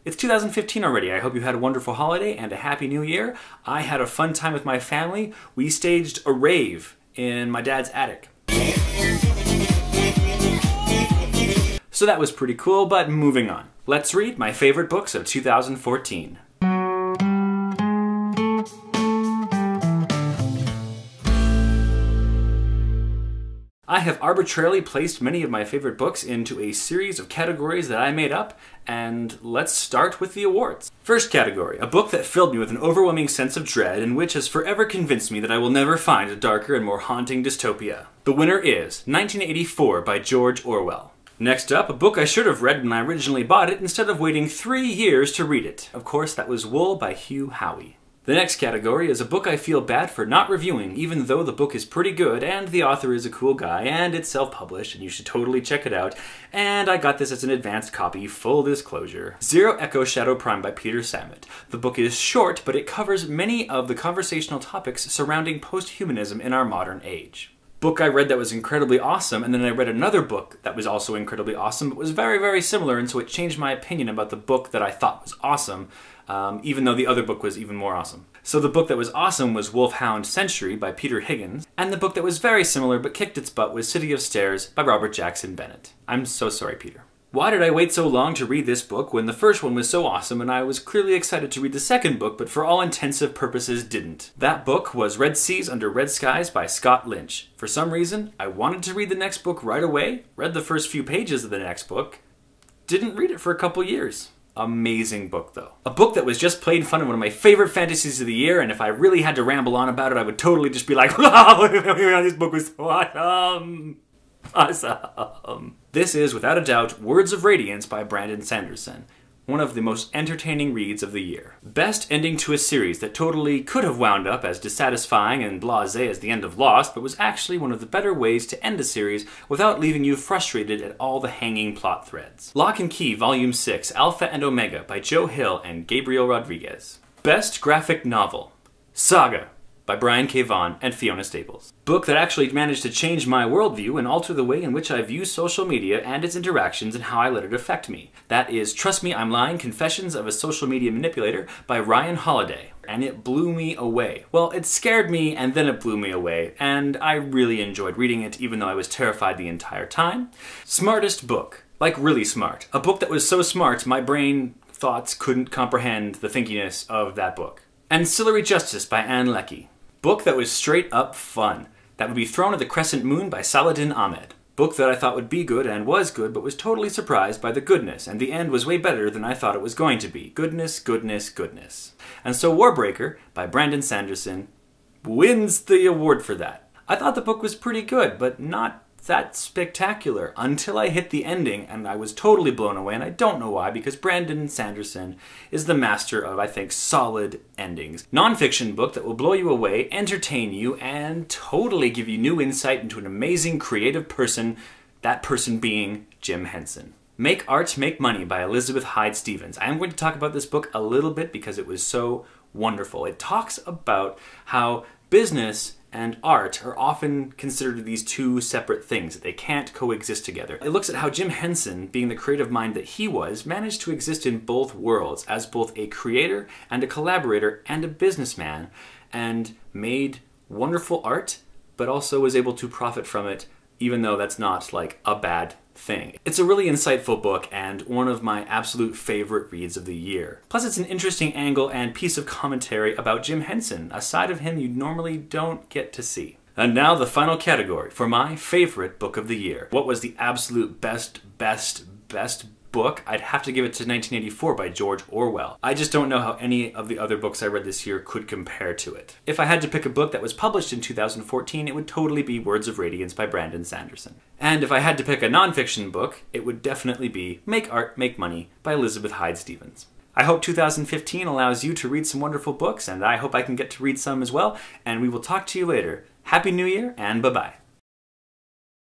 It's 2015 already. I hope you had a wonderful holiday and a happy new year. I had a fun time with my family. We staged a rave in my dad's attic. So that was pretty cool, but moving on. Let's read my favorite books of 2014. I have arbitrarily placed many of my favorite books into a series of categories that I made up, and let's start with the awards. First category, a book that filled me with an overwhelming sense of dread and which has forever convinced me that I will never find a darker and more haunting dystopia. The winner is 1984 by George Orwell. Next up, a book I should have read when I originally bought it instead of waiting 3 years to read it. Of course, that was Wool by Hugh Howey. The next category is a book I feel bad for not reviewing, even though the book is pretty good and the author is a cool guy and it's self-published and you should totally check it out. And I got this as an advanced copy, full disclosure. Zero Echo Shadow Prime by Peter Samet. The book is short, but it covers many of the conversational topics surrounding post-humanism in our modern age. Book I read that was incredibly awesome, and then I read another book that was also incredibly awesome, but was very, very similar, and so it changed my opinion about the book that I thought was awesome, even though the other book was even more awesome. So the book that was awesome was Wolfhound Century by Peter Higgins, and the book that was very similar but kicked its butt was City of Stairs by Robert Jackson Bennett. I'm so sorry, Peter. Why did I wait so long to read this book when the first one was so awesome and I was clearly excited to read the second book, but for all intensive purposes didn't? That book was Red Seas Under Red Skies by Scott Lynch. For some reason, I wanted to read the next book right away, read the first few pages of the next book, didn't read it for a couple years. Amazing book, though. A book that was just plain fun and one of my favorite fantasies of the year, and if I really had to ramble on about it, I would totally just be like, wow, this book was so awesome. Awesome. This is, without a doubt, Words of Radiance by Brandon Sanderson. One of the most entertaining reads of the year. Best ending to a series that totally could have wound up as dissatisfying and blasé as the end of Lost, but was actually one of the better ways to end a series without leaving you frustrated at all the hanging plot threads. Lock and Key Volume 6, Alpha and Omega by Joe Hill and Gabriel Rodriguez. Best graphic novel. Saga by Brian K. Vaughan and Fiona Staples. Book that actually managed to change my worldview and alter the way in which I view social media and its interactions and how I let it affect me. That is Trust Me, I'm Lying, Confessions of a Social Media Manipulator by Ryan Holiday. And it blew me away. Well, it scared me and then it blew me away, and I really enjoyed reading it even though I was terrified the entire time. Smartest book. Like really smart. A book that was so smart my brain thoughts couldn't comprehend the thinkiness of that book. Ancillary Justice by Ann Leckie. Book that was straight up fun. That Would Be Thrown at the Crescent Moon by Saladin Ahmed. Book that I thought would be good and was good, but was totally surprised by the goodness, and the end was way better than I thought it was going to be. Goodness, goodness, goodness. And so Warbreaker by Brandon Sanderson wins the award for that. I thought the book was pretty good, but not that spectacular until I hit the ending, and I was totally blown away, and I don't know why, because Brandon Sanderson is the master of, I think, solid endings. Non-fiction book that will blow you away, entertain you, and totally give you new insight into an amazing creative person, that person being Jim Henson. Make Art, Make Money by Elizabeth Hyde Stevens. I am going to talk about this book a little bit because it was so wonderful. It talks about how business and art are often considered these two separate things, that they can't coexist together. It looks at how Jim Henson, being the creative mind that he was, managed to exist in both worlds as both a creator and a collaborator and a businessman, and made wonderful art, but also was able to profit from it, even though that's not like a bad thing. It's a really insightful book and one of my absolute favorite reads of the year. Plus it's an interesting angle and piece of commentary about Jim Henson, a side of him you normally don't get to see. And now the final category for my favorite book of the year. What was the absolute best book? I'd have to give it to 1984 by George Orwell. I just don't know how any of the other books I read this year could compare to it. If I had to pick a book that was published in 2014, it would totally be Words of Radiance by Brandon Sanderson. And if I had to pick a nonfiction book, it would definitely be Make Art, Make Money by Elizabeth Hyde Stevens. I hope 2015 allows you to read some wonderful books, and I hope I can get to read some as well, and we will talk to you later. Happy New Year, and bye-bye.